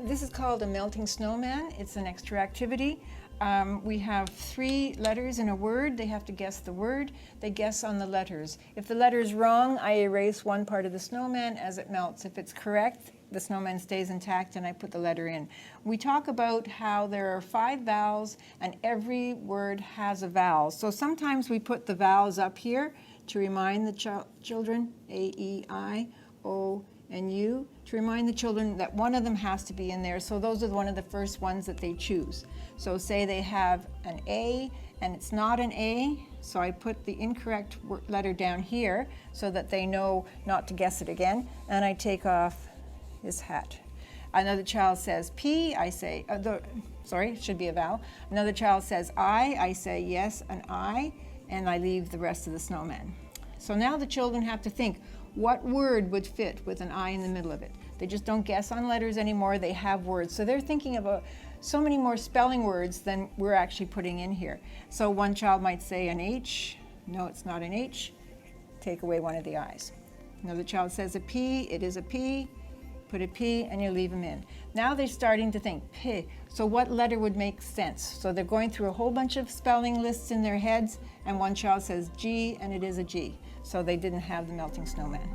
This is called a melting snowman. It's an extra activity. We have 3 letters in a word. They have to guess the word. They guess on the letters. If the letter's wrong, I erase one part of the snowman as it melts. If it's correct, the snowman stays intact and I put the letter in. We talk about how there are 5 vowels and every word has a vowel. So sometimes we put the vowels up here to remind the children, A, E, I, O, and U, to remind the children that one of them has to be in there. So those are one of the first ones that they choose. So say they have an A and it's not an A, so I put the incorrect letter down here so that they know not to guess it again, and I take off his hat. Another child says P, I say, sorry, it should be a vowel. Another child says I say yes, an I, and I leave the rest of the snowman. So now the children have to think, what word would fit with an I in the middle of it? They just don't guess on letters anymore, they have words. So they're thinking about so many more spelling words than we're actually putting in here. So one child might say an H, no, it's not an H, take away one of the I's. Another child says a P, it is a P, put a P and you leave them in. Now they're starting to think, P, so what letter would make sense? So they're going through a whole bunch of spelling lists in their heads, and one child says G and it is a G. So they didn't have the melting snowman.